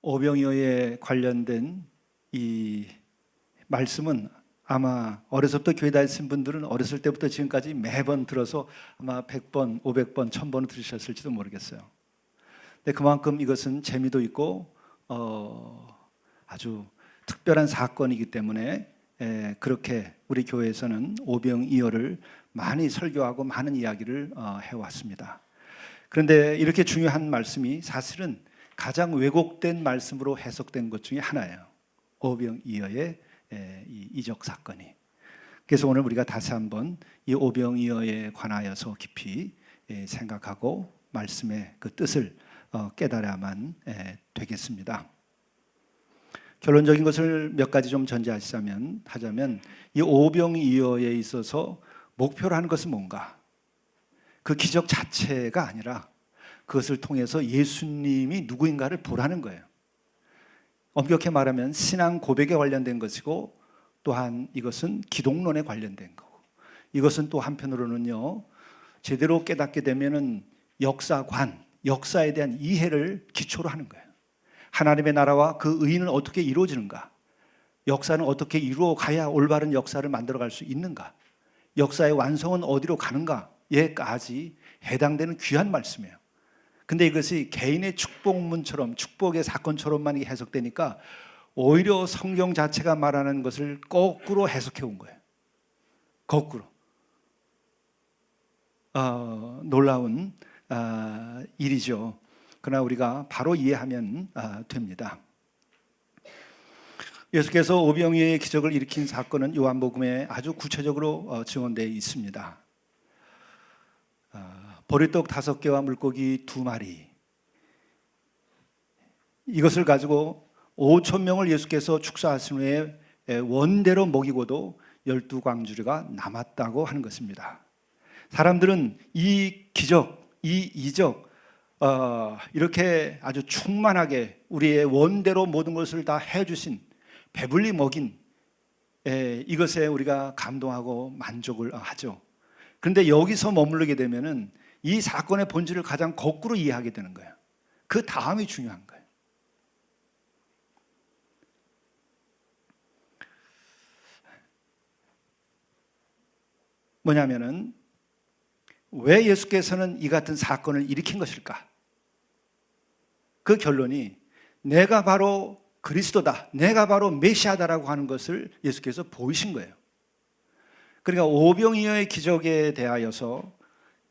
오병이어에 관련된 이 말씀은 아마 어려서부터 교회 다니신 분들은 어렸을 때부터 지금까지 매번 들어서 아마 100번, 500번, 1000번은 들으셨을지도 모르겠어요. 근데 그만큼 이것은 재미도 있고 아주 특별한 사건이기 때문에 그렇게 우리 교회에서는 오병이어를 많이 설교하고 많은 이야기를 해왔습니다. 그런데 이렇게 중요한 말씀이 사실은 가장 왜곡된 말씀으로 해석된 것 중에 하나예요. 오병이어의 이 이적 사건이. 그래서 오늘 우리가 다시 한번 이 오병이어에 관하여서 깊이 생각하고 말씀의 그 뜻을 깨달아야만 되겠습니다. 결론적인 것을 몇 가지 좀 전제하자면 이 오병이어에 있어서 목표로 하는 것은 뭔가? 그 기적 자체가 아니라 그것을 통해서 예수님이 누구인가를 보라는 거예요. 엄격히 말하면 신앙 고백에 관련된 것이고, 또한 이것은 기독론에 관련된 거고, 이것은 또 한편으로는요 제대로 깨닫게 되면은 역사관, 역사에 대한 이해를 기초로 하는 거예요. 하나님의 나라와 그 의인은 어떻게 이루어지는가? 역사는 어떻게 이루어 가야 올바른 역사를 만들어갈 수 있는가? 역사의 완성은 어디로 가는가에까지 해당되는 귀한 말씀이에요. 근데 이것이 개인의 축복문처럼, 축복의 사건처럼만 해석되니까 오히려 성경 자체가 말하는 것을 거꾸로 해석해 온 거예요. 거꾸로. 놀라운 일이죠. 그러나 우리가 바로 이해하면 됩니다. 예수께서 오병이어의 기적을 일으킨 사건은 요한복음에 아주 구체적으로 증언되어 있습니다. 보리떡 5개와 물고기 2마리, 이것을 가지고 5,000명을 예수께서 축사하신 후에 원대로 먹이고도 12광주리가 남았다고 하는 것입니다. 사람들은 이 기적, 이 이적 이렇게 아주 충만하게 우리의 원대로 모든 것을 다 해주신, 배불리 먹인 이것에 우리가 감동하고 만족을 하죠. 그런데 여기서 머무르게 되면은 이 사건의 본질을 가장 거꾸로 이해하게 되는 거예요. 그 다음이 중요한 거예요. 뭐냐면은 왜 예수께서는 이 같은 사건을 일으킨 것일까? 그 결론이 내가 바로 그리스도다, 내가 바로 메시아다라고 하는 것을 예수께서 보이신 거예요. 그러니까 오병이어의 기적에 대하여서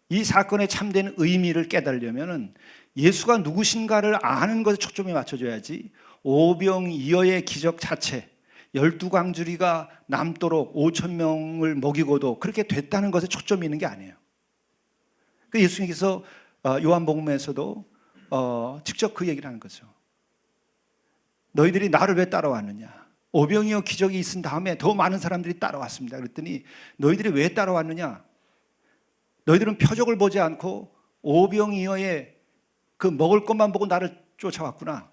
이 사건의 참된 의미를 깨달으려면 예수가 누구신가를 아는 것에 초점이 맞춰져야지, 오병이어의 기적 자체, 12광주리가 남도록 5,000명을 먹이고도 그렇게 됐다는 것에 초점이 있는 게 아니에요. 예수님께서 요한복음에서도 직접 그 얘기를 하는 거죠. 너희들이 나를 왜 따라왔느냐? 오병이어 기적이 있은 다음에 더 많은 사람들이 따라왔습니다. 그랬더니 너희들이 왜 따라왔느냐? 너희들은 표적을 보지 않고 오병이어의 그 먹을 것만 보고 나를 쫓아왔구나.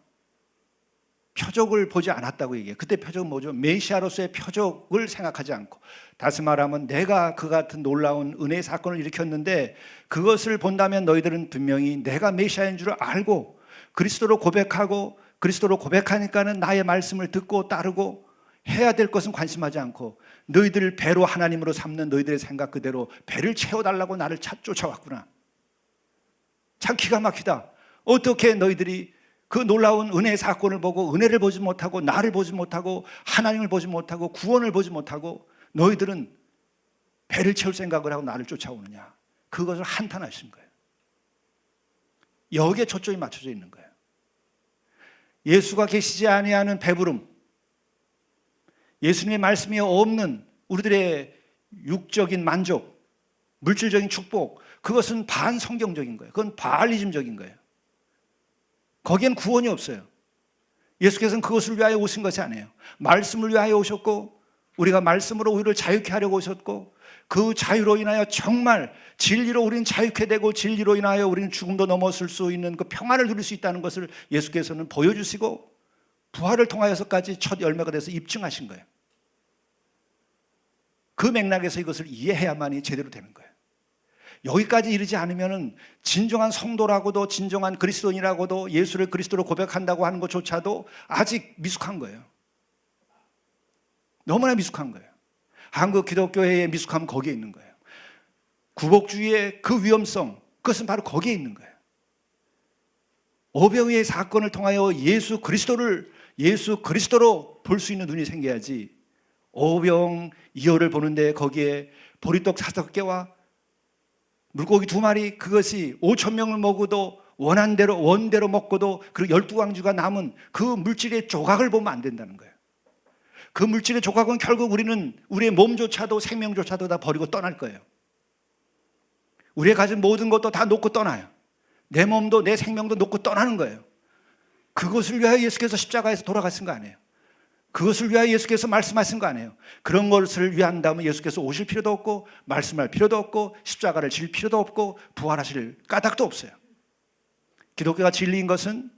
표적을 보지 않았다고 얘기해요. 그때 표적은 뭐죠? 메시아로서의 표적을 생각하지 않고, 다시 말하면 내가 그 같은 놀라운 은혜의 사건을 일으켰는데 그것을 본다면 너희들은 분명히 내가 메시아인 줄 알고 그리스도로 고백하고, 그리스도로 고백하니까는 나의 말씀을 듣고 따르고 해야 될 것은 관심하지 않고 너희들을 배로 하나님으로 삼는 너희들의 생각 그대로 배를 채워달라고 나를 쫓아왔구나. 참 기가 막히다. 어떻게 너희들이 그 놀라운 은혜의 사건을 보고 은혜를 보지 못하고 나를 보지 못하고 하나님을 보지 못하고 구원을 보지 못하고 너희들은 배를 채울 생각을 하고 나를 쫓아오느냐. 그것을 한탄하신 거예요. 여기에 초점이 맞춰져 있는 거예요. 예수가 계시지 아니하는 배부름, 예수님의 말씀이 없는 우리들의 육적인 만족, 물질적인 축복, 그것은 반성경적인 거예요. 그건 바알리즘적인 거예요. 거기엔 구원이 없어요. 예수께서는 그것을 위하여 오신 것이 아니에요. 말씀을 위하여 오셨고, 우리가 말씀으로 우리를 자유케 하려고 오셨고, 그 자유로 인하여 정말 진리로 우리는 자유케 되고 진리로 인하여 우리는 죽음도 넘어설 수 있는 그 평안을 누릴 수 있다는 것을 예수께서는 보여주시고 부활을 통하여서까지 첫 열매가 돼서 입증하신 거예요. 그 맥락에서 이것을 이해해야만이 제대로 되는 거예요. 여기까지 이르지 않으면은 진정한 성도라고도, 진정한 그리스도인이라고도, 예수를 그리스도로 고백한다고 하는 것조차도 아직 미숙한 거예요. 너무나 미숙한 거예요. 한국 기독교회의 미숙함은 거기에 있는 거예요. 구복주의의 그 위험성, 그것은 바로 거기에 있는 거예요. 오병이의 사건을 통하여 예수 그리스도로 볼 수 있는 눈이 생겨야지, 오병이어를 보는데 거기에 보리떡 5개와 물고기 2마리, 그것이 5,000명을 먹어도 원대로 먹고도 그리고 12광주가 남은 그 물질의 조각을 보면 안 된다는 거예요. 그 물질의 조각은 결국 우리의 몸조차도, 생명조차도 다 버리고 떠날 거예요. 우리가 가진 모든 것도 다 놓고 떠나요. 내 몸도 내 생명도 놓고 떠나는 거예요. 그것을 위하여 예수께서 십자가에서 돌아가신 거 아니에요. 그것을 위하여 예수께서 말씀하신 거 아니에요. 그런 것을 위한다면 예수께서 오실 필요도 없고, 말씀할 필요도 없고, 십자가를 질 필요도 없고, 부활하실 까닭도 없어요. 기독교가 진리인 것은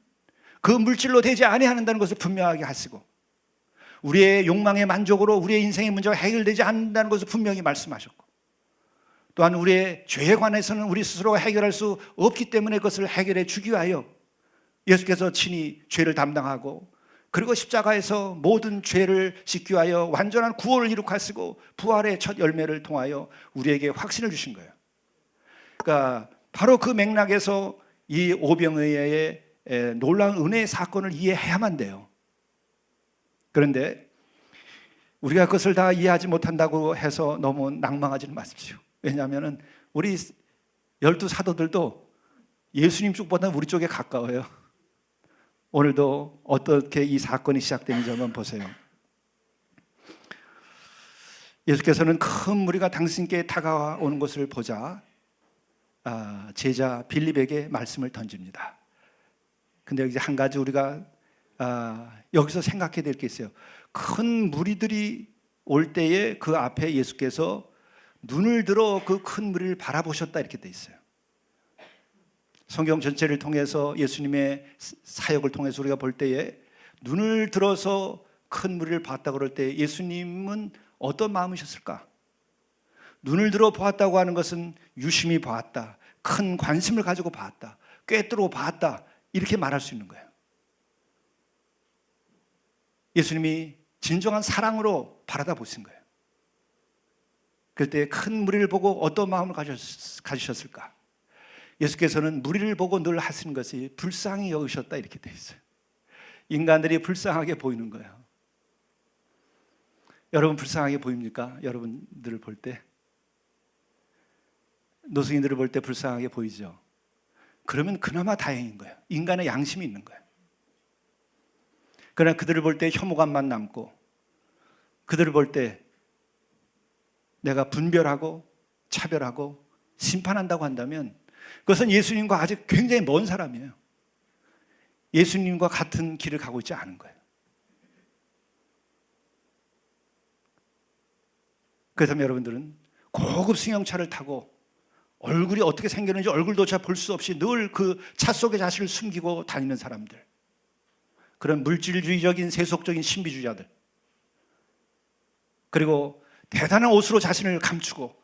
그 물질로 되지 아니한다는 것을 분명하게 하시고, 우리의 욕망의 만족으로 우리의 인생의 문제가 해결되지 않는다는 것을 분명히 말씀하셨고, 또한 우리의 죄에 관해서는 우리 스스로가 해결할 수 없기 때문에 그것을 해결해 주기 위하여 예수께서 친히 죄를 담당하고, 그리고 십자가에서 모든 죄를 씻기 위하여 완전한 구원을 이룩하시고 부활의 첫 열매를 통하여 우리에게 확신을 주신 거예요. 그러니까 바로 그 맥락에서 이 오병이어의 놀라운 은혜의 사건을 이해해야만 돼요. 그런데 우리가 그것을 다 이해하지 못한다고 해서 너무 낭망하지는 마십시오. 왜냐하면 우리 12사도들도 예수님 쪽보다 우리 쪽에 가까워요. 오늘도 어떻게 이 사건이 시작되는지 한번 보세요. 예수께서는 큰 무리가 당신께 다가오는 것을 보자 제자 빌립에게 말씀을 던집니다. 근데 이제 한 가지 우리가 여기서 생각해야 될 게 있어요. 큰 무리들이 올 때에 그 앞에 예수께서 눈을 들어 그 큰 무리를 바라보셨다, 이렇게 돼 있어요. 성경 전체를 통해서 예수님의 사역을 통해서 우리가 볼 때에 눈을 들어서 큰 무리를 봤다 그럴 때 예수님은 어떤 마음이셨을까? 눈을 들어 보았다고 하는 것은 유심히 보았다, 큰 관심을 가지고 봤다, 꿰뚫어 봤다, 이렇게 말할 수 있는 거예요. 예수님이 진정한 사랑으로 바라다 보신 거예요. 그럴 때 큰 무리를 보고 어떤 마음을 가지셨을까? 예수께서는 무리를 보고 늘 하시는 것이 불쌍히 여기셨다, 이렇게 돼 있어요. 인간들이 불쌍하게 보이는 거예요. 여러분 불쌍하게 보입니까? 여러분들을 볼 때, 노숙인들을 볼 때 불쌍하게 보이죠? 그러면 그나마 다행인 거예요. 인간의 양심이 있는 거예요. 그러나 그들을 볼 때 혐오감만 남고, 그들을 볼 때 내가 분별하고 차별하고 심판한다고 한다면 그것은 예수님과 아직 굉장히 먼 사람이에요. 예수님과 같은 길을 가고 있지 않은 거예요. 그래서 여러분들은 고급 승용차를 타고 얼굴이 어떻게 생겼는지 얼굴조차 볼 수 없이 늘 그 차 속에 자신을 숨기고 다니는 사람들, 그런 물질주의적인 세속적인 신비주의자들, 그리고 대단한 옷으로 자신을 감추고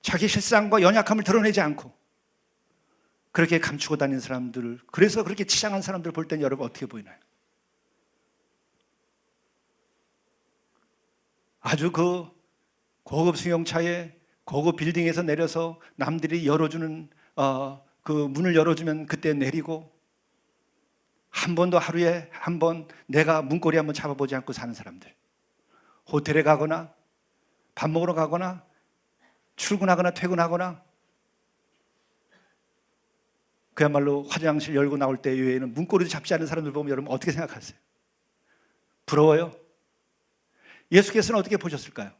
자기 실상과 연약함을 드러내지 않고 그렇게 감추고 다니는 사람들을, 그래서 그렇게 치장한 사람들을 볼 때는 여러분 어떻게 보이나요? 아주 그 고급 승용차에 고급 빌딩에서 내려서 남들이 열어주는 그 문을 열어주면 그때 내리고, 한 번도 하루에 한 번 내가 문고리 한번 잡아보지 않고 사는 사람들, 호텔에 가거나 밥 먹으러 가거나 출근하거나 퇴근하거나 그야말로 화장실 열고 나올 때 외에는 문고리도 잡지 않은 사람들 보면 여러분 어떻게 생각하세요? 부러워요? 예수께서는 어떻게 보셨을까요?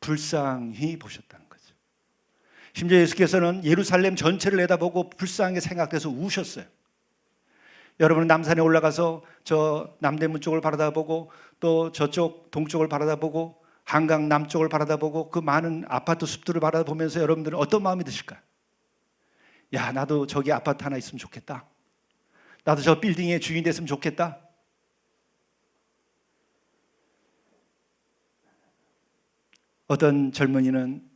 불쌍히 보셨다는 거죠. 심지어 예수께서는 예루살렘 전체를 내다보고 불쌍하게 생각돼서 우셨어요. 여러분은 남산에 올라가서 저 남대문 쪽을 바라다보고 또 저쪽 동쪽을 바라다보고 한강 남쪽을 바라다보고 그 많은 아파트 숲들을 바라보면서 여러분들은 어떤 마음이 드실까요? 야, 나도 저기 아파트 하나 있으면 좋겠다. 나도 저 빌딩의 주인 됐으면 좋겠다. 어떤 젊은이는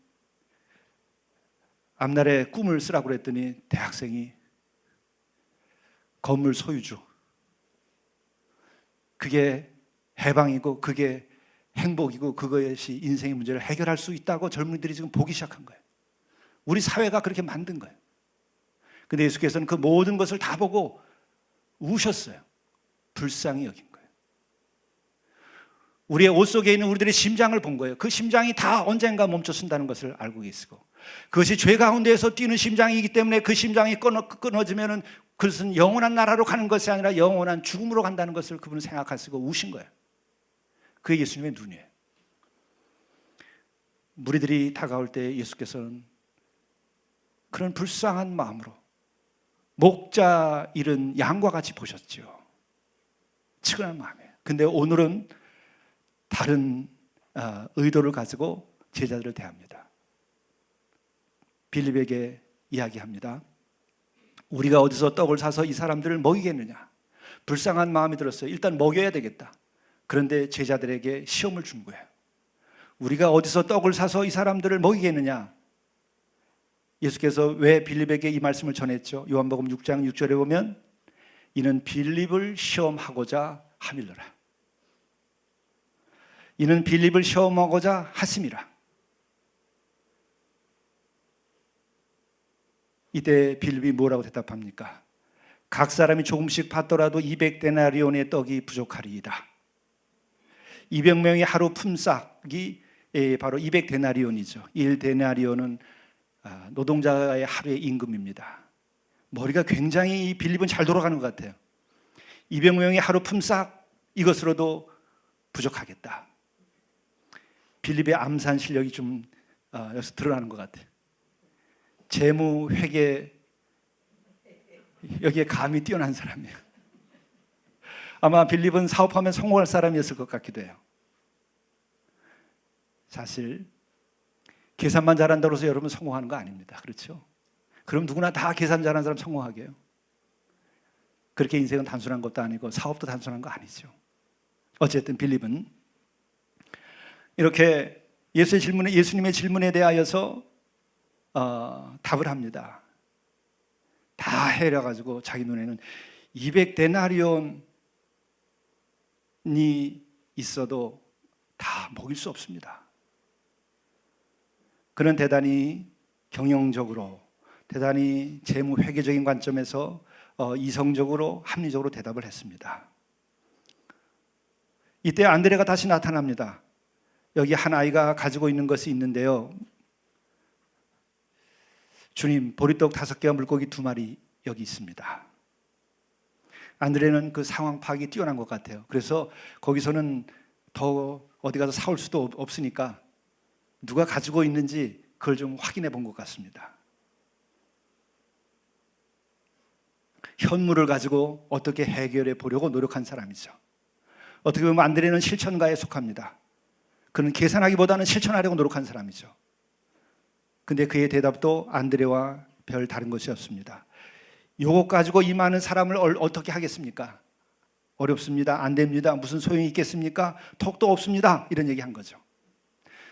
앞날에 꿈을 쓰라고 그랬더니 대학생이 건물 소유주, 그게 해방이고 그게 행복이고 그것이 인생의 문제를 해결할 수 있다고 젊은이들이 지금 보기 시작한 거예요. 우리 사회가 그렇게 만든 거예요. 근데 예수께서는 그 모든 것을 다 보고 우셨어요. 불쌍히 여긴 거예요. 우리의 옷 속에 있는 우리들의 심장을 본 거예요. 그 심장이 다 언젠가 멈춰선다는 것을 알고 계시고, 그것이 죄 가운데에서 뛰는 심장이기 때문에 그 심장이 끊어지면은 그것은 영원한 나라로 가는 것이 아니라 영원한 죽음으로 간다는 것을 그분은 생각하시고 우신 거예요. 그게 예수님의 눈이에요. 무리들이 다가올 때 예수께서는 그런 불쌍한 마음으로 목자 잃은 양과 같이 보셨죠. 측은한 마음이에요. 근데 오늘은 다른 의도를 가지고 제자들을 대합니다. 빌립에게 이야기합니다. 우리가 어디서 떡을 사서 이 사람들을 먹이겠느냐. 불쌍한 마음이 들었어요. 일단 먹여야 되겠다. 그런데 제자들에게 시험을 준 거예요. 우리가 어디서 떡을 사서 이 사람들을 먹이겠느냐. 예수께서 왜 빌립에게 이 말씀을 전했죠? 요한복음 6장 6절에 보면 이는 빌립을 시험하고자 함일러라. 이는 빌립을 시험하고자 하심이라. 이때 빌립이 뭐라고 대답합니까? 각 사람이 조금씩 받더라도 200데나리온의 떡이 부족하리이다. 200명이 하루 품삯이 바로 200데나리온이죠. 1데나리온은 노동자의 하루의 임금입니다. 머리가 굉장히 빌립은 잘 돌아가는 것 같아요. 200명이 하루 품삯 이것으로도 부족하겠다. 빌립의 암산 실력이 좀 여기서 드러나는 것 같아요. 재무, 회계 여기에 감이 뛰어난 사람이에요. 아마 빌립은 사업하면 성공할 사람이었을 것 같기도 해요. 사실 계산만 잘한다고 해서 여러분 성공하는 거 아닙니다. 그렇죠? 그럼 누구나 다 계산 잘하는 사람 성공하게요? 그렇게 인생은 단순한 것도 아니고 사업도 단순한 거 아니죠. 어쨌든 빌립은 이렇게 예수님의 질문에 대하여서 답을 합니다. 다 해려가지고 자기 눈에는 200데나리온이 있어도 다 먹일 수 없습니다. 그는 대단히 경영적으로, 대단히 재무 회계적인 관점에서 이성적으로 합리적으로 대답을 했습니다. 이때 안드레가 다시 나타납니다. 여기 한 아이가 가지고 있는 것이 있는데요. 주님, 보리떡 5개와 물고기 2마리 여기 있습니다. 안드레는 그 상황 파악이 뛰어난 것 같아요. 그래서 거기서는 더 어디 가서 사올 수도 없으니까 누가 가지고 있는지 그걸 좀 확인해 본 것 같습니다. 현물을 가지고 어떻게 해결해 보려고 노력한 사람이죠. 어떻게 보면 안드레는 실천가에 속합니다. 그는 계산하기보다는 실천하려고 노력한 사람이죠. 근데 그의 대답도 안드레와 별 다른 것이 없습니다. 요거 가지고 이 많은 사람을 어떻게 하겠습니까? 어렵습니다. 안 됩니다. 무슨 소용이 있겠습니까? 턱도 없습니다. 이런 얘기 한 거죠.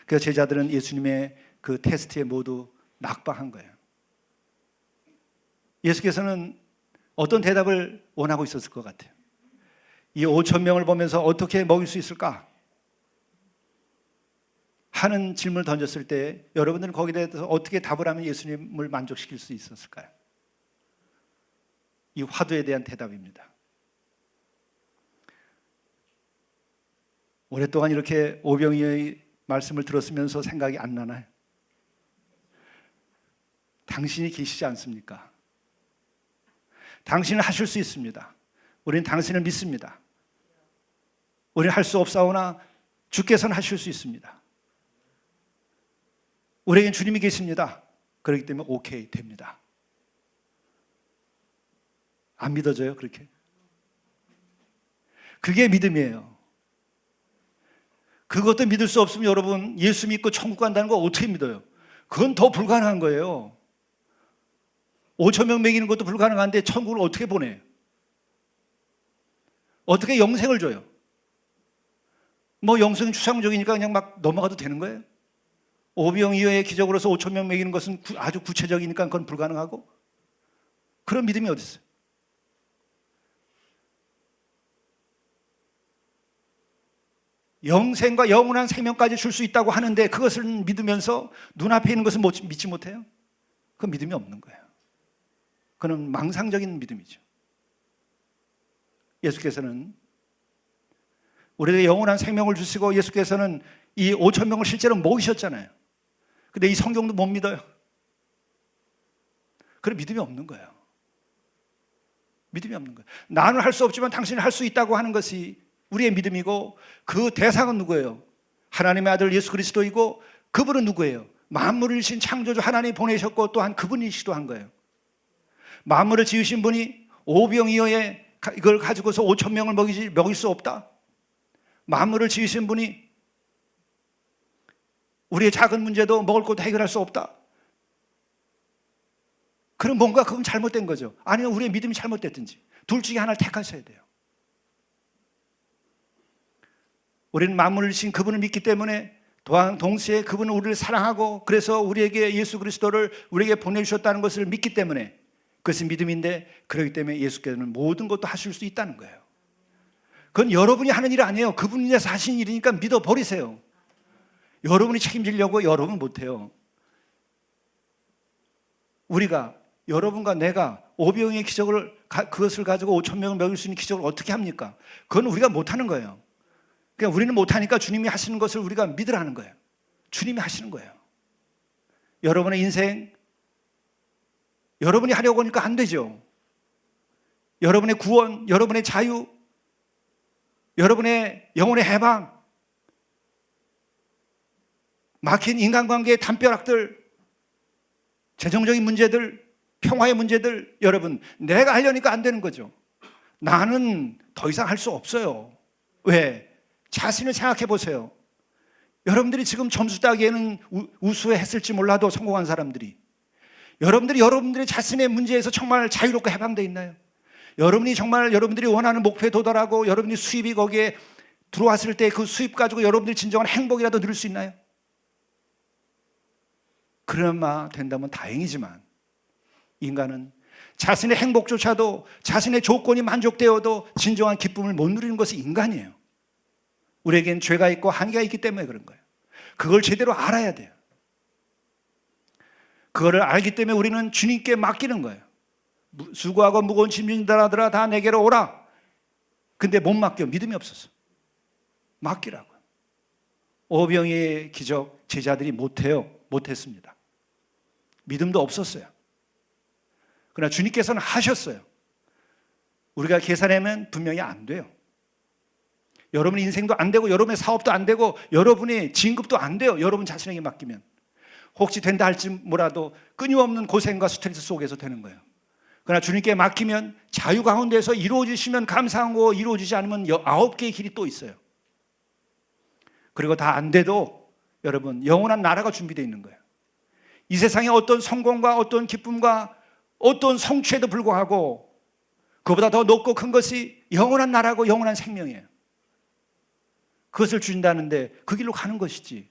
그래서 제자들은 예수님의 그 테스트에 모두 낙방한 거예요. 예수께서는 어떤 대답을 원하고 있었을 것 같아요. 이 5천 명을 보면서 어떻게 먹일 수 있을까? 하는 질문을 던졌을 때 여러분들은 거기에 대해서 어떻게 답을 하면 예수님을 만족시킬 수 있었을까요? 이 화두에 대한 대답입니다. 오랫동안 이렇게 오병이어의 말씀을 들었으면서 생각이 안 나나요? 당신이 계시지 않습니까? 당신은 하실 수 있습니다. 우리는 당신을 믿습니다. 우리는 할 수 없사오나 주께서는 하실 수 있습니다. 우리에겐 주님이 계십니다. 그렇기 때문에 오케이 됩니다. 안 믿어져요? 그렇게? 그게 믿음이에요. 그것도 믿을 수 없으면 여러분 예수 믿고 천국 간다는 거 어떻게 믿어요? 그건 더 불가능한 거예요. 5천 명 먹이는 것도 불가능한데 천국을 어떻게 보내요? 어떻게 영생을 줘요? 뭐 영생은 추상적이니까 그냥 막 넘어가도 되는 거예요? 오병이어의 기적으로서 5천 명 먹이는 것은 아주 구체적이니까 그건 불가능하고, 그런 믿음이 어디 있어요? 영생과 영원한 생명까지 줄 수 있다고 하는데 그것을 믿으면서 눈앞에 있는 것을 믿지 못해요? 그건 믿음이 없는 거예요. 그건 망상적인 믿음이죠. 예수께서는 우리에게 영원한 생명을 주시고 예수께서는 이 5천 명을 실제로 모이셨잖아요. 근데 이 성경도 못 믿어요. 그런 믿음이 없는 거예요. 믿음이 없는 거예요. 나는 할 수 없지만 당신은 할 수 있다고 하는 것이 우리의 믿음이고, 그 대상은 누구예요? 하나님의 아들 예수 그리스도이고, 그분은 누구예요? 만물을 지으신 창조주 하나님이 보내셨고 또한 그분이 시도한 거예요. 만물을 지으신 분이 오병이어의 이걸 가지고서 5천 명을 먹일 수 없다. 만물을 지으신 분이 우리의 작은 문제도 먹을 것도 해결할 수 없다. 그럼 뭔가 그건 잘못된 거죠. 아니면 우리의 믿음이 잘못됐든지 둘 중에 하나를 택하셔야 돼요. 우리는 만물을 지은 그분을 믿기 때문에 동시에 그분은 우리를 사랑하고 그래서 우리에게 예수 그리스도를 우리에게 보내주셨다는 것을 믿기 때문에 그것이 믿음인데, 그렇기 때문에 예수께서는 모든 것도 하실 수 있다는 거예요. 그건 여러분이 하는 일 아니에요. 그분께서 하신 일이니까 믿어버리세요. 여러분이 책임지려고 여러분 못해요. 우리가, 여러분과 내가 오병이의 기적을, 그것을 가지고 5천 명을 먹일 수 있는 기적을 어떻게 합니까? 그건 우리가 못하는 거예요. 그러니까 우리는 못하니까 주님이 하시는 것을 우리가 믿으라는 거예요. 주님이 하시는 거예요. 여러분의 인생, 여러분이 하려고 하니까 안 되죠. 여러분의 구원, 여러분의 자유, 여러분의 영혼의 해방, 막힌 인간관계의 담벼락들, 재정적인 문제들, 평화의 문제들, 여러분, 내가 하려니까 안 되는 거죠. 나는 더 이상 할 수 없어요. 왜? 자신을 생각해 보세요. 여러분들이 지금 점수 따기에는 우수했을지 몰라도 성공한 사람들이, 여러분들이 자신의 문제에서 정말 자유롭게 해방되어 있나요? 여러분이 정말 여러분들이 원하는 목표에 도달하고 여러분이 수입이 거기에 들어왔을 때 그 수입 가지고 여러분들이 진정한 행복이라도 누릴 수 있나요? 그나마 된다면 다행이지만, 인간은 자신의 행복조차도, 자신의 조건이 만족되어도 진정한 기쁨을 못 누리는 것이 인간이에요. 우리에겐 죄가 있고 한계가 있기 때문에 그런 거예요. 그걸 제대로 알아야 돼요. 그거를 알기 때문에 우리는 주님께 맡기는 거예요. 수고하고 무거운 짐진 자들아 다 내게로 오라. 근데 못 맡겨. 믿음이 없었어. 맡기라고요. 오병이의 기적 제자들이 못했습니다. 믿음도 없었어요. 그러나 주님께서는 하셨어요. 우리가 계산하면 분명히 안 돼요. 여러분의 인생도 안 되고 여러분의 사업도 안 되고 여러분의 진급도 안 돼요. 여러분 자신에게 맡기면. 혹시 된다 할지 몰라도 끊임없는 고생과 스트레스 속에서 되는 거예요. 그러나 주님께 맡기면 자유 가운데서 이루어지시면 감사하고, 이루어지지 않으면 9개의 길이 또 있어요. 그리고 다 안 돼도 여러분 영원한 나라가 준비되어 있는 거예요. 이 세상에 어떤 성공과 어떤 기쁨과 어떤 성취에도 불구하고 그보다 더 높고 큰 것이 영원한 나라고 영원한 생명이에요. 그것을 주신다는데 그 길로 가는 것이지,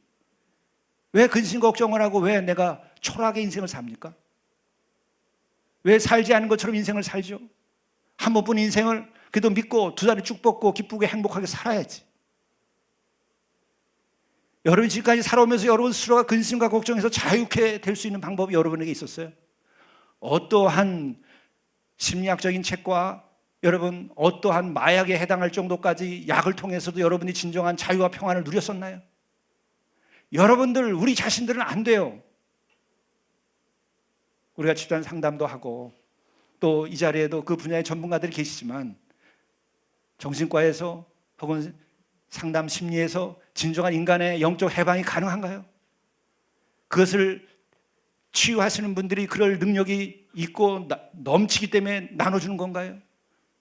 왜 근심 걱정을 하고 왜 내가 초라하게 인생을 삽니까? 왜 살지 않은 것처럼 인생을 살죠? 한 번뿐인 인생을 그래도 믿고 두 다리 쭉 뻗고 기쁘게 행복하게 살아야지. 여러분이 지금까지 살아오면서 여러분 스스로가 근심과 걱정에서 자유케 될 수 있는 방법이 여러분에게 있었어요? 어떠한 심리학적인 책과 여러분 어떠한 마약에 해당할 정도까지 약을 통해서도 여러분이 진정한 자유와 평안을 누렸었나요? 여러분들, 우리 자신들은 안 돼요. 우리가 집단 상담도 하고 또 이 자리에도 그 분야의 전문가들이 계시지만, 정신과에서 혹은 상담 심리에서 진정한 인간의 영적 해방이 가능한가요? 그것을 치유하시는 분들이 그럴 능력이 있고 넘치기 때문에 나눠주는 건가요?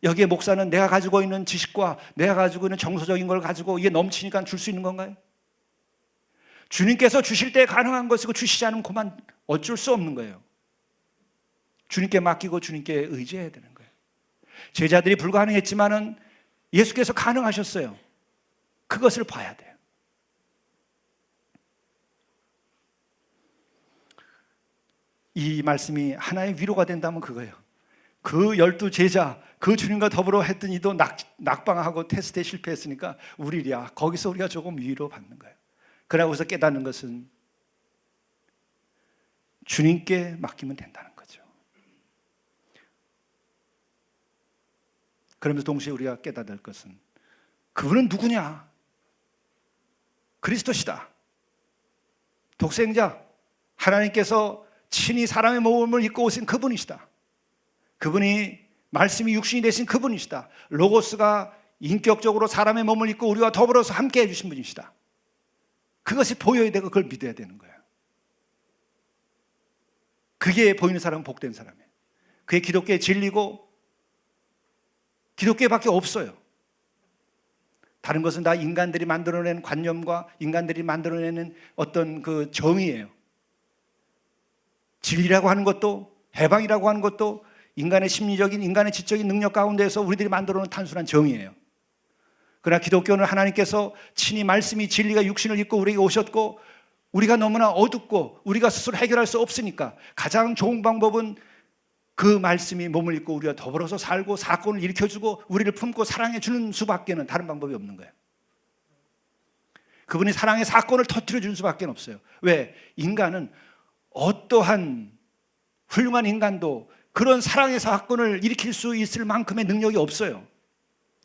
여기에 목사는 내가 가지고 있는 지식과 내가 가지고 있는 정서적인 걸 가지고 이게 넘치니까 줄 수 있는 건가요? 주님께서 주실 때 가능한 것이고 주시지 않으면 그만 어쩔 수 없는 거예요. 주님께 맡기고 주님께 의지해야 되는 거예요. 제자들이 불가능했지만은 예수께서 가능하셨어요. 그것을 봐야 돼요. 이 말씀이 하나의 위로가 된다면 그거예요. 그 12제자, 그 주님과 더불어 했더니도 낙방하고 테스트에 실패했으니까 우리야 거기서 우리가 조금 위로받는 거예요. 그러고서 깨닫는 것은 주님께 맡기면 된다는 거죠. 그러면서 동시에 우리가 깨닫을 것은 그분은 누구냐? 그리스도시다. 독생자, 하나님께서 친히 사람의 몸을 입고 오신 그분이시다. 그분이 말씀이 육신이 되신 그분이시다. 로고스가 인격적으로 사람의 몸을 입고 우리와 더불어서 함께 해주신 분이시다. 그것이 보여야 되고 그걸 믿어야 되는 거예요. 그게 보이는 사람은 복된 사람이에요. 그게 기독교의 진리고 기독교밖에 없어요. 다른 것은 다 인간들이 만들어낸 관념과 인간들이 만들어내는 어떤 그 정의예요. 진리라고 하는 것도 해방이라고 하는 것도 인간의 심리적인, 인간의 지적인 능력 가운데서 우리들이 만들어놓은 단순한 정의예요. 그러나 기독교는 하나님께서 친히 말씀이 진리가 육신을 입고 우리에게 오셨고 우리가 너무나 어둡고 우리가 스스로 해결할 수 없으니까 가장 좋은 방법은 그 말씀이 몸을 입고 우리가 더불어서 살고 사건을 일으켜주고 우리를 품고 사랑해주는 수밖에는 다른 방법이 없는 거예요. 그분이 사랑의 사건을 터뜨려주는 수밖에 없어요. 왜? 인간은 어떠한 훌륭한 인간도 그런 사랑의 사건을 일으킬 수 있을 만큼의 능력이 없어요.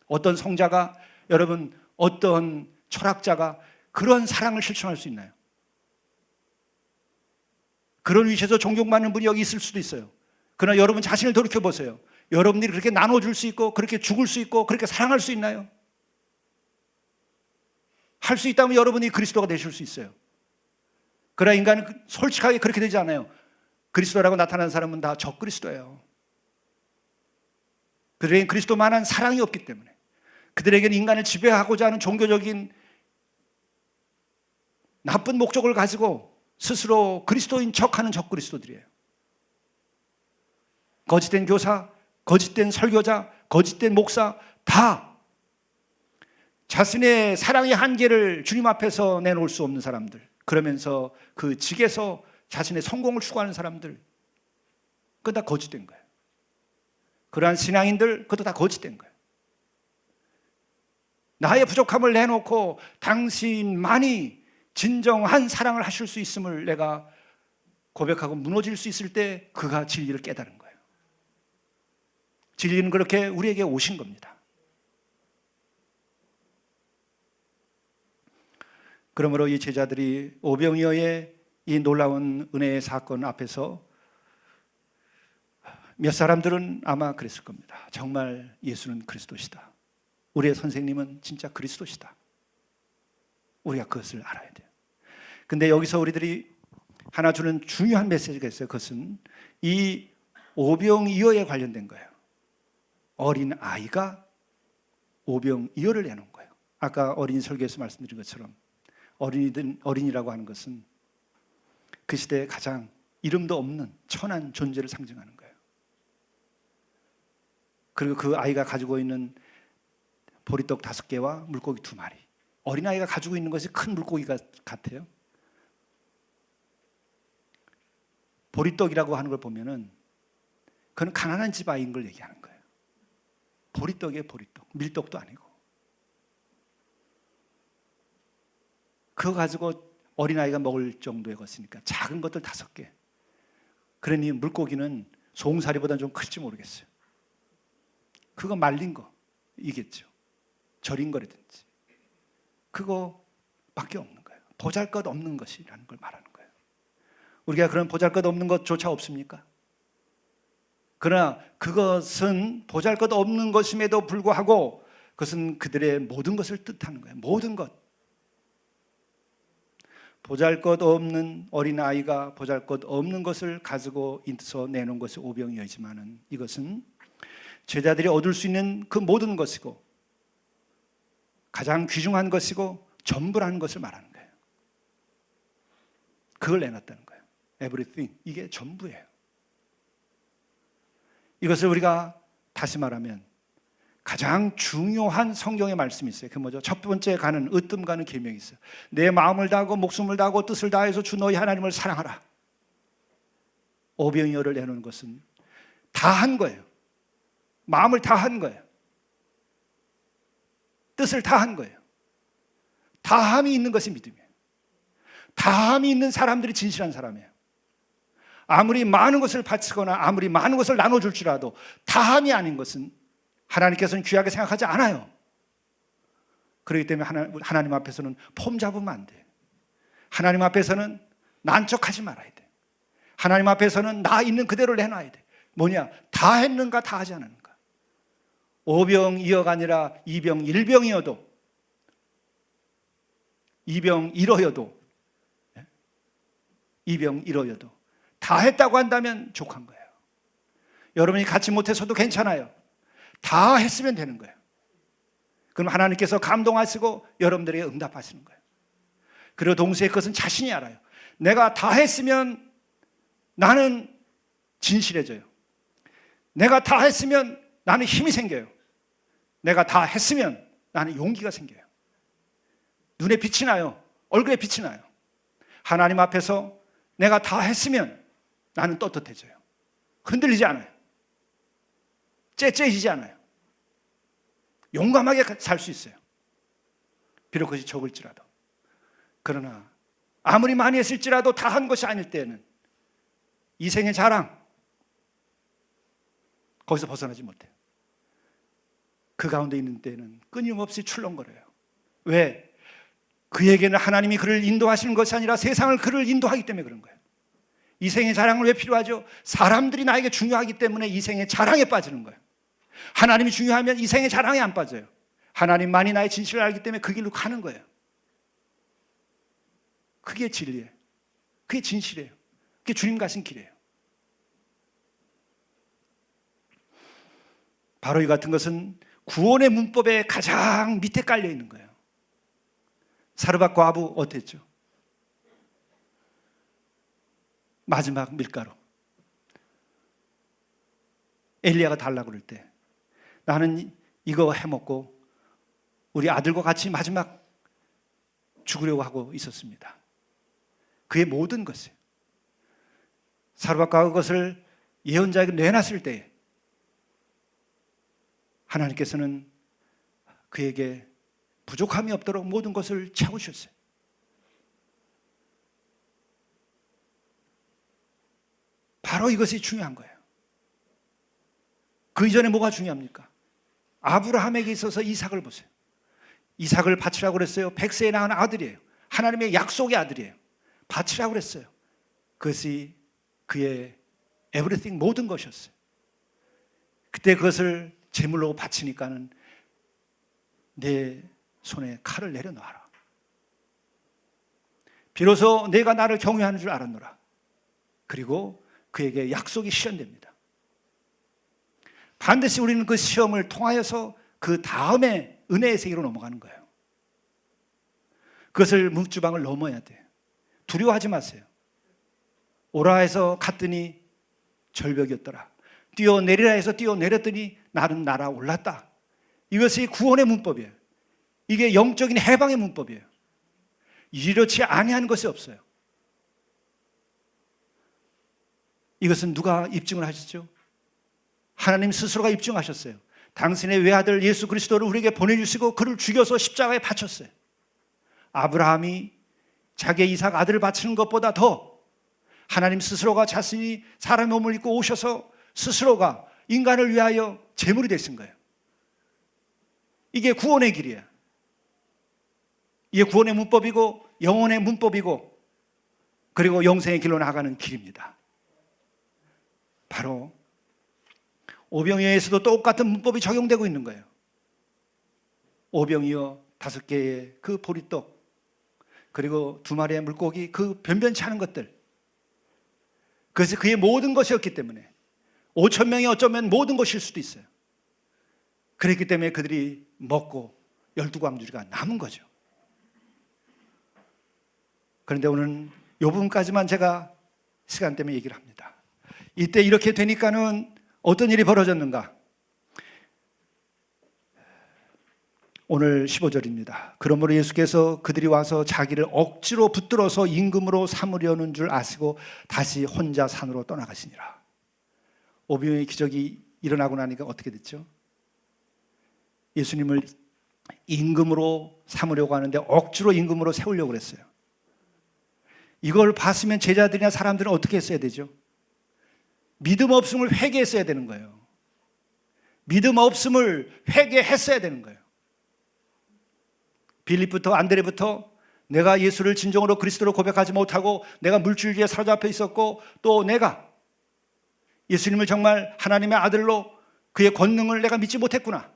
어떤 성자가, 여러분 어떤 철학자가 그런 사랑을 실천할 수 있나요? 그런 위치에서 존경받는 분이 여기 있을 수도 있어요. 그러나 여러분 자신을 돌이켜보세요. 여러분들이 그렇게 나눠줄 수 있고 그렇게 죽을 수 있고 그렇게 사랑할 수 있나요? 할 수 있다면 여러분이 그리스도가 되실 수 있어요. 그러나 인간은 솔직하게 그렇게 되지 않아요. 그리스도라고 나타나는 사람은 다 적그리스도예요. 그들에겐 그리스도만한 사랑이 없기 때문에, 그들에게는 인간을 지배하고자 하는 종교적인 나쁜 목적을 가지고 스스로 그리스도인 척하는 적그리스도들이에요. 거짓된 교사, 거짓된 설교자, 거짓된 목사 다 자신의 사랑의 한계를 주님 앞에서 내놓을 수 없는 사람들, 그러면서 그 직에서 자신의 성공을 추구하는 사람들, 그거 다 거짓된 거예요. 그러한 신앙인들, 그것도 다 거짓된 거예요. 나의 부족함을 내놓고 당신만이 진정한 사랑을 하실 수 있음을 내가 고백하고 무너질 수 있을 때 그가 진리를 깨달은 거예요. 진리는 그렇게 우리에게 오신 겁니다. 그러므로 이 제자들이 오병이어의 이 놀라운 은혜의 사건 앞에서 몇 사람들은 아마 그랬을 겁니다. 정말 예수는 그리스도시다. 우리의 선생님은 진짜 그리스도시다. 우리가 그것을 알아야 돼요. 근데 여기서 우리들이 하나 주는 중요한 메시지가 있어요. 그것은 이 오병이어에 관련된 거예요. 어린 아이가 오병이어를 내놓은 거예요. 아까 어린이 설교에서 말씀드린 것처럼 어린이라고 하는 것은 그 시대에 가장 이름도 없는 천한 존재를 상징하는 거예요. 그리고 그 아이가 가지고 있는 보리떡 5개와 물고기 2마리. 어린아이가 가지고 있는 것이 큰 물고기 같아요. 보리떡이라고 하는 걸 보면은 그건 가난한 집 아이인 걸 얘기하는 거예요. 보리떡이에요, 보리떡. 밀떡도 아니고. 그거 가지고 어린아이가 먹을 정도의 것이니까 작은 것들 5개. 그러니 물고기는 송사리보다는 좀 클지 모르겠어요. 그거 말린 거이겠죠. 절인 거라든지. 그거밖에 없는 거예요. 보잘것없는 것이라는 걸 말하는 거예요. 우리가 그런 보잘것없는 것조차 없습니까? 그러나 그것은 보잘것없는 것임에도 불구하고 그것은 그들의 모든 것을 뜻하는 거예요. 모든 것. 보잘것없는 어린아이가 보잘것없는 것을 가지고 있어 내놓은 것이 오병이어지만은 이것은 제자들이 얻을 수 있는 그 모든 것이고 가장 귀중한 것이고 전부라는 것을 말하는 거예요. 그걸 내놨다는 거예요. Everything. 이게 전부예요. 이것을 우리가 다시 말하면 가장 중요한 성경의 말씀이 있어요. 그 뭐죠? 첫 번째 가는 으뜸 가는 계명이 있어요. 내 마음을 다하고 목숨을 다하고 뜻을 다해서 주 너희 하나님을 사랑하라. 오병이어를 내놓은 것은 다 한 거예요. 마음을 다 한 거예요. 뜻을 다 한 거예요. 다함이 있는 것이 믿음이에요. 다함이 있는 사람들이 진실한 사람이에요. 아무리 많은 것을 바치거나 아무리 많은 것을 나눠줄지라도 다함이 아닌 것은 하나님께서는 귀하게 생각하지 않아요. 그렇기 때문에 하나님 앞에서는 폼 잡으면 안 돼요. 하나님 앞에서는 난척하지 말아야 돼. 하나님 앞에서는 나 있는 그대로 내놔야 돼. 뭐냐? 다 했는가 다 하지 않았는가. 오병이어가 아니라 이병일병이어도, 이병일어여도, 이병일어여도 다 했다고 한다면 족한 거예요. 여러분이 갖지 못해서도 괜찮아요. 다 했으면 되는 거예요. 그럼 하나님께서 감동하시고 여러분들에게 응답하시는 거예요. 그리고 동시에 그것은 자신이 알아요. 내가 다 했으면 나는 진실해져요. 내가 다 했으면 나는 힘이 생겨요. 내가 다 했으면 나는 용기가 생겨요. 눈에 빛이 나요. 얼굴에 빛이 나요. 하나님 앞에서 내가 다 했으면 나는 떳떳해져요. 흔들리지 않아요. 째째지지 않아요. 용감하게 살 수 있어요. 비록 그것이 적을지라도. 그러나 아무리 많이 했을지라도 다 한 것이 아닐 때에는 이 생의 자랑, 거기서 벗어나지 못해요. 그 가운데 있는 때에는 끊임없이 출렁거려요. 왜? 그에게는 하나님이 그를 인도하시는 것이 아니라 세상을 그를 인도하기 때문에 그런 거예요. 이 생의 자랑을 왜 필요하죠? 사람들이 나에게 중요하기 때문에 이 생의 자랑에 빠지는 거예요. 하나님이 중요하면 이 생의 자랑에 안 빠져요. 하나님만이 나의 진실을 알기 때문에 그 길로 가는 거예요. 그게 진리예요. 그게 진실이에요. 그게 주님 가신 길이에요. 바로 이 같은 것은 구원의 문법의 가장 밑에 깔려 있는 거예요. 사르밧 과부 어땠죠? 마지막 밀가루. 엘리야가 달라고 그럴 때 나는 이거 해먹고 우리 아들과 같이 마지막 죽으려고 하고 있었습니다. 그의 모든 것을 사르밧과 그것을 예언자에게 내놨을 때 하나님께서는 그에게 부족함이 없도록 모든 것을 채우셨어요. 바로 이것이 중요한 거예요. 그 이전에 뭐가 중요합니까? 아브라함에게 있어서 이삭을 보세요. 이삭을 바치라고 그랬어요. 100세에 낳은 아들이에요. 하나님의 약속의 아들이에요. 바치라고 그랬어요. 그것이 그의 everything, 모든 것이었어요. 그때 그것을 제물로 바치니까는 내 손에 칼을 내려놔라. 비로소 내가 나를 경외하는 줄 알았노라. 그리고 그에게 약속이 실현됩니다. 반드시 우리는 그 시험을 통하여서 그 다음에 은혜의 세계로 넘어가는 거예요. 그것을 문주방을 넘어야 돼요. 두려워하지 마세요. 오라 해서 갔더니 절벽이었더라. 뛰어내리라 해서 뛰어내렸더니 나는 날아올랐다. 이것이 구원의 문법이에요. 이게 영적인 해방의 문법이에요. 이렇지 아니한 것이 없어요. 이것은 누가 입증을 하시죠? 하나님 스스로가 입증하셨어요. 당신의 외아들 예수 그리스도를 우리에게 보내주시고 그를 죽여서 십자가에 바쳤어요. 아브라함이 자기의 이삭 아들을 바치는 것보다 더 하나님 스스로가 자신이 사람의 몸을 입고 오셔서 스스로가 인간을 위하여 제물이 되신 거예요. 이게 구원의 길이에요. 이게 구원의 문법이고 영혼의 문법이고 그리고 영생의 길로 나가는 길입니다. 바로 오병이어에서도 똑같은 문법이 적용되고 있는 거예요. 오병이어 5개의 그 보리떡 그리고 2마리의 물고기 그 변변치 않은 것들, 그것이 그의 모든 것이었기 때문에 5,000명이 어쩌면 모든 것일 수도 있어요. 그랬기 때문에 그들이 먹고 12광주리가 남은 거죠. 그런데 오늘은 이 부분까지만 제가 시간 때문에 얘기를 합니다. 이때 이렇게 되니까는 어떤 일이 벌어졌는가? 오늘 15절입니다. 그러므로 예수께서 그들이 와서 자기를 억지로 붙들어서 임금으로 삼으려는 줄 아시고 다시 혼자 산으로 떠나가시니라. 오병이어의 기적이 일어나고 나니까 어떻게 됐죠? 예수님을 임금으로 삼으려고 하는데 억지로 임금으로 세우려고 그랬어요. 이걸 봤으면 제자들이나 사람들은 어떻게 했어야 되죠? 믿음 없음을 회개했어야 되는 거예요. 믿음 없음을 회개했어야 되는 거예요. 빌립부터 안드레부터 내가 예수를 진정으로 그리스도로 고백하지 못하고 내가 물질주의에 사로잡혀 있었고 또 내가 예수님을 정말 하나님의 아들로 그의 권능을 내가 믿지 못했구나.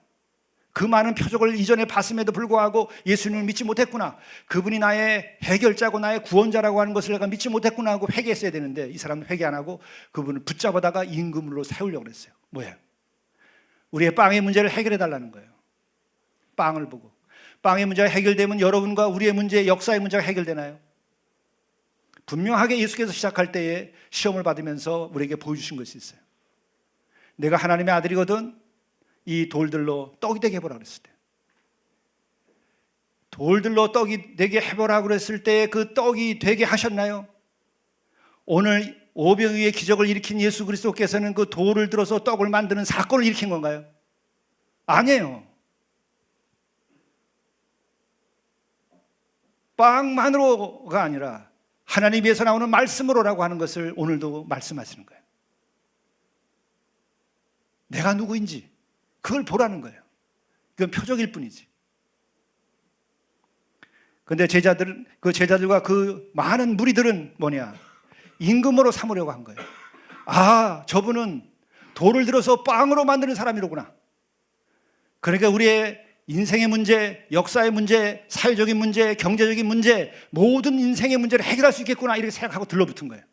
그 많은 표적을 이전에 봤음에도 불구하고 예수님을 믿지 못했구나. 그분이 나의 해결자고 나의 구원자라고 하는 것을 내가 믿지 못했구나 하고 회개했어야 되는데 이 사람은 회개 안 하고 그분을 붙잡아다가 임금으로 세우려고 그랬어요. 뭐예요? 우리의 빵의 문제를 해결해 달라는 거예요. 빵을 보고. 빵의 문제가 해결되면 여러분과 우리의 문제, 역사의 문제가 해결되나요? 분명하게 예수께서 시작할 때에 시험을 받으면서 우리에게 보여주신 것이 있어요. 내가 하나님의 아들이거든 이 돌들로 떡이 되게 해보라 그랬을 때, 돌들로 떡이 되게 해보라 그랬을 때 그 떡이 되게 하셨나요? 오늘 오병이어의 기적을 일으킨 예수 그리스도께서는 그 돌을 들어서 떡을 만드는 사건을 일으킨 건가요? 아니에요. 빵만으로가 아니라 하나님 위에서 나오는 말씀으로라고 하는 것을 오늘도 말씀하시는 거예요. 내가 누구인지 그걸 보라는 거예요. 이건 표적일 뿐이지. 그런데 제자들과 그 많은 무리들은 뭐냐? 임금으로 삼으려고 한 거예요. 아, 저분은 돌을 들어서 빵으로 만드는 사람이로구나. 그러니까 우리의 인생의 문제, 역사의 문제, 사회적인 문제, 경제적인 문제, 모든 인생의 문제를 해결할 수 있겠구나 이렇게 생각하고 들러붙은 거예요.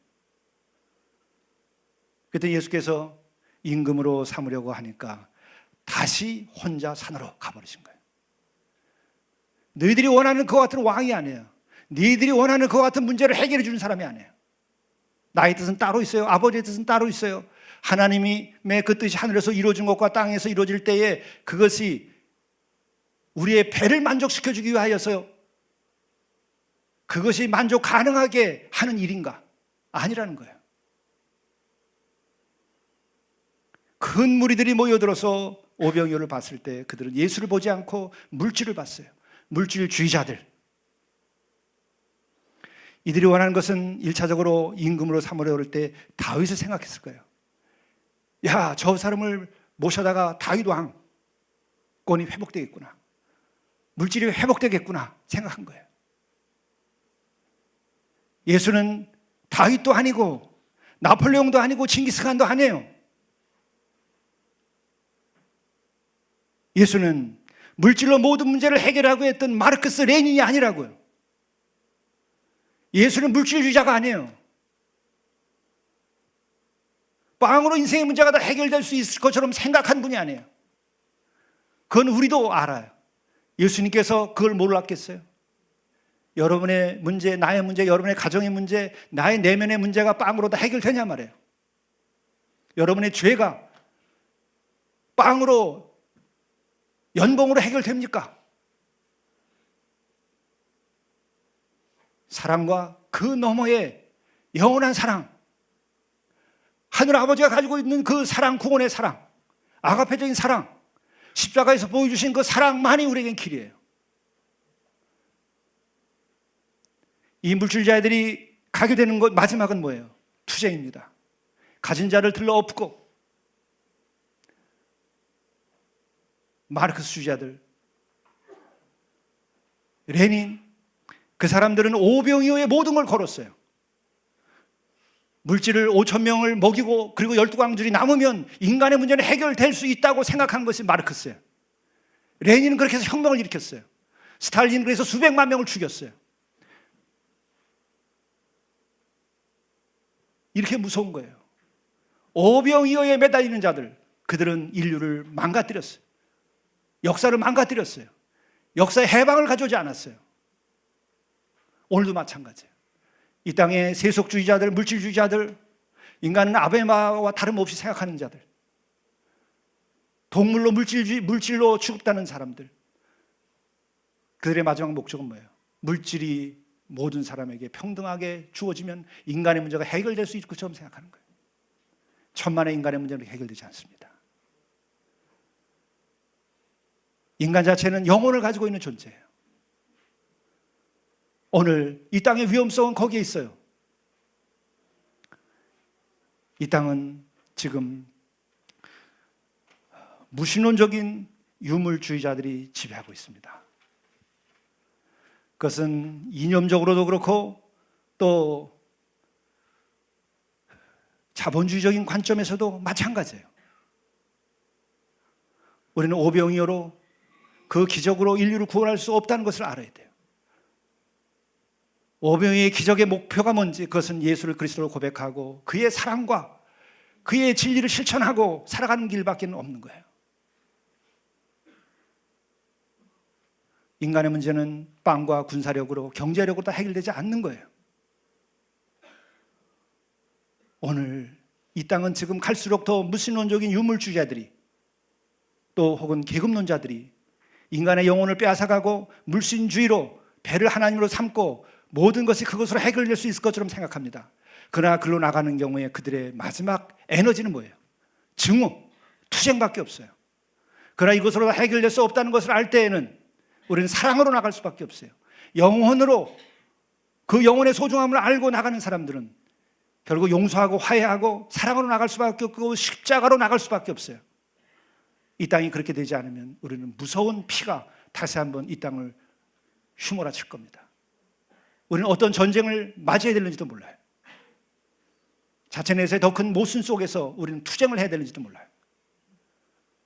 그때 예수께서 임금으로 삼으려고 하니까 다시 혼자 산으로 가버리신 거예요. 너희들이 원하는 그와 같은 왕이 아니에요. 너희들이 원하는 그와 같은 문제를 해결해 주는 사람이 아니에요. 나의 뜻은 따로 있어요. 아버지의 뜻은 따로 있어요. 하나님의 그 뜻이 하늘에서 이루어진 것과 땅에서 이루어질 때에 그것이 우리의 배를 만족시켜주기 위하여서 그것이 만족 가능하게 하는 일인가? 아니라는 거예요. 큰 무리들이 모여들어서 오병이어를 봤을 때 그들은 예수를 보지 않고 물질을 봤어요. 물질주의자들. 이들이 원하는 것은 1차적으로 임금으로 삼으려고 할 때 다윗을 생각했을 거예요. 야, 저 사람을 모셔다가 다윗 왕권이 회복되겠구나. 물질이 회복되겠구나 생각한 거예요. 예수는 다윗도 아니고 나폴레옹도 아니고 징기스칸도 아니에요. 예수는 물질로 모든 문제를 해결하고 했던 마르크스 레닌이 아니라고요. 예수는 물질주의자가 아니에요. 빵으로 인생의 문제가 다 해결될 수 있을 것처럼 생각한 분이 아니에요. 그건 우리도 알아요. 예수님께서 그걸 몰랐겠어요? 여러분의 문제, 나의 문제, 여러분의 가정의 문제, 나의 내면의 문제가 빵으로 다 해결되냐 말이에요. 여러분의 죄가 빵으로 연봉으로 해결됩니까? 사랑과 그 너머의 영원한 사랑, 하늘 아버지가 가지고 있는 그 사랑, 구원의 사랑, 아가페적인 사랑, 십자가에서 보여주신 그 사랑만이 우리에겐 길이에요. 이 물질자들이 가게 되는 것 마지막은 뭐예요? 투쟁입니다. 가진 자를 들러 엎고 마르크스주의자들, 레닌, 그 사람들은 오병이어의 모든 걸 걸었어요. 물질을 5,000명을 먹이고 그리고 12광줄이 남으면 인간의 문제는 해결될 수 있다고 생각한 것이 마르크스예요. 레닌은 그렇게 해서 혁명을 일으켰어요. 스탈린은 그래서 수백만 명을 죽였어요. 이렇게 무서운 거예요. 오병이어에 매달리는 자들, 그들은 인류를 망가뜨렸어요. 역사를 망가뜨렸어요. 역사의 해방을 가져오지 않았어요. 오늘도 마찬가지예요. 이 땅의 세속주의자들, 물질주의자들, 인간은 아베마와 다름없이 생각하는 자들, 동물로 물질로 취급하는 사람들, 그들의 마지막 목적은 뭐예요? 물질이 모든 사람에게 평등하게 주어지면 인간의 문제가 해결될 수 있을 것처럼 생각하는 거예요. 천만의 인간의 문제는 해결되지 않습니다. 인간 자체는 영혼을 가지고 있는 존재예요. 오늘 이 땅의 위험성은 거기에 있어요. 이 땅은 지금 무신론적인 유물주의자들이 지배하고 있습니다. 그것은 이념적으로도 그렇고 또 자본주의적인 관점에서도 마찬가지예요. 우리는 오병이어로 그 기적으로 인류를 구원할 수 없다는 것을 알아야 돼요. 오병이어의 기적의 목표가 뭔지, 그것은 예수를 그리스도로 고백하고 그의 사랑과 그의 진리를 실천하고 살아가는 길밖에 없는 거예요. 인간의 문제는 빵과 군사력으로, 경제력으로 다 해결되지 않는 거예요. 오늘 이 땅은 지금 갈수록 더 무신론적인 유물주의자들이 또 혹은 계급론자들이 인간의 영혼을 빼앗아가고 물신주의로 배를 하나님으로 삼고 모든 것이 그것으로 해결될 수 있을 것처럼 생각합니다. 그러나 글로 나가는 경우에 그들의 마지막 에너지는 뭐예요? 증오, 투쟁밖에 없어요. 그러나 이것으로 해결될 수 없다는 것을 알 때에는 우리는 사랑으로 나갈 수밖에 없어요. 영혼으로 그 영혼의 소중함을 알고 나가는 사람들은 결국 용서하고 화해하고 사랑으로 나갈 수밖에 없고 십자가로 나갈 수밖에 없어요. 이 땅이 그렇게 되지 않으면 우리는 무서운 피가 다시 한번 이 땅을 휘몰아칠 겁니다. 우리는 어떤 전쟁을 맞이해야 되는지도 몰라요. 자체 내세의 더 큰 모순 속에서 우리는 투쟁을 해야 되는지도 몰라요.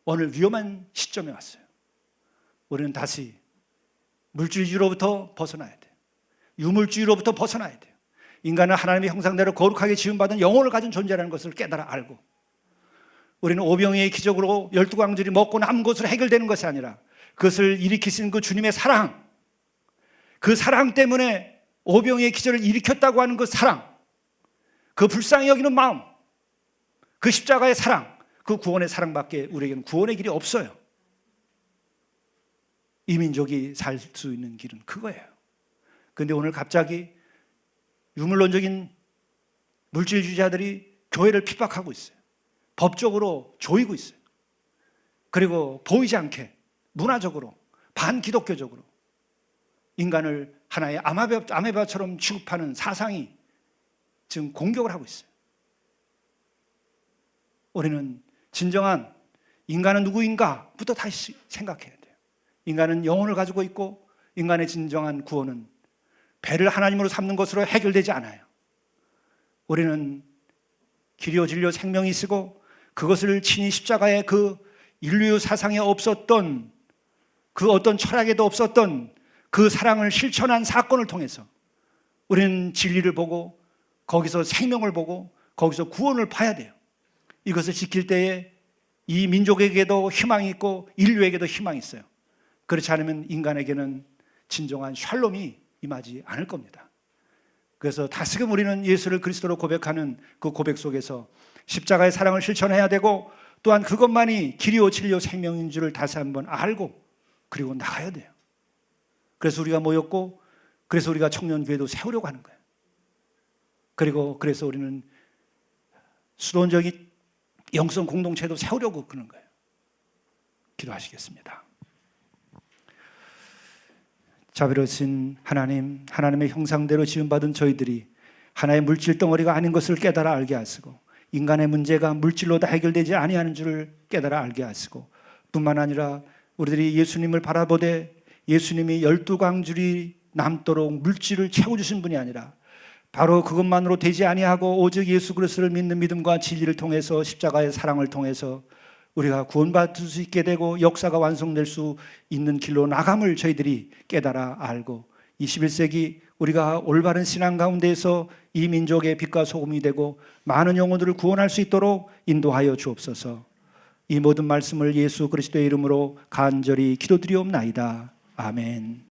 오늘 위험한 시점에 왔어요. 우리는 다시 물질주의로부터 벗어나야 돼요. 유물주의로부터 벗어나야 돼요. 인간은 하나님의 형상대로 거룩하게 지음받은 영혼을 가진 존재라는 것을 깨달아 알고, 우리는 오병이어의 기적으로 12광들이 먹고 남은 것으로 해결되는 것이 아니라 그것을 일으키신 그 주님의 사랑, 그 사랑 때문에 오병이어의 기적을 일으켰다고 하는 그 사랑, 그 불쌍히 여기는 마음, 그 십자가의 사랑, 그 구원의 사랑밖에 우리에게는 구원의 길이 없어요. 이 민족이 살 수 있는 길은 그거예요. 그런데 오늘 갑자기 유물론적인 물질주의자들이 교회를 핍박하고 있어요. 법적으로 조이고 있어요. 그리고 보이지 않게 문화적으로 반기독교적으로 인간을 하나의 아메바처럼 취급하는 사상이 지금 공격을 하고 있어요. 우리는 진정한 인간은 누구인가부터 다시 생각해야 돼요. 인간은 영혼을 가지고 있고 인간의 진정한 구원은 배를 하나님으로 삼는 것으로 해결되지 않아요. 우리는 길이요 진리요 생명이시고 그것을 친히 십자가의 그 인류 사상에 없었던 그 어떤 철학에도 없었던 그 사랑을 실천한 사건을 통해서 우리는 진리를 보고 거기서 생명을 보고 거기서 구원을 봐야 돼요. 이것을 지킬 때에 이 민족에게도 희망이 있고 인류에게도 희망이 있어요. 그렇지 않으면 인간에게는 진정한 샬롬이 임하지 않을 겁니다. 그래서 다시금 우리는 예수를 그리스도로 고백하는 그 고백 속에서 십자가의 사랑을 실천해야 되고 또한 그것만이 길이요 진리요 생명인 줄을 다시 한번 알고 그리고 나가야 돼요. 그래서 우리가 모였고 그래서 우리가 청년교회도 세우려고 하는 거예요. 그리고 그래서 우리는 수도원적인 영성 공동체도 세우려고 그러는 거예요. 기도하시겠습니다. 자비로우신 하나님, 하나님의 형상대로 지음받은 저희들이 하나의 물질 덩어리가 아닌 것을 깨달아 알게 하시고 인간의 문제가 물질로 다 해결되지 아니하는 줄을 깨달아 알게 하시고 뿐만 아니라 우리들이 예수님을 바라보되 예수님이 12광줄이 남도록 물질을 채워주신 분이 아니라 바로 그것만으로 되지 아니하고 오직 예수 그리스도를 믿는 믿음과 진리를 통해서 십자가의 사랑을 통해서 우리가 구원받을 수 있게 되고 역사가 완성될 수 있는 길로 나감을 저희들이 깨달아 알고 21세기 우리가 올바른 신앙 가운데에서 이 민족의 빛과 소금이 되고 많은 영혼들을 구원할 수 있도록 인도하여 주옵소서. 이 모든 말씀을 예수 그리스도의 이름으로 간절히 기도드리옵나이다. 아멘.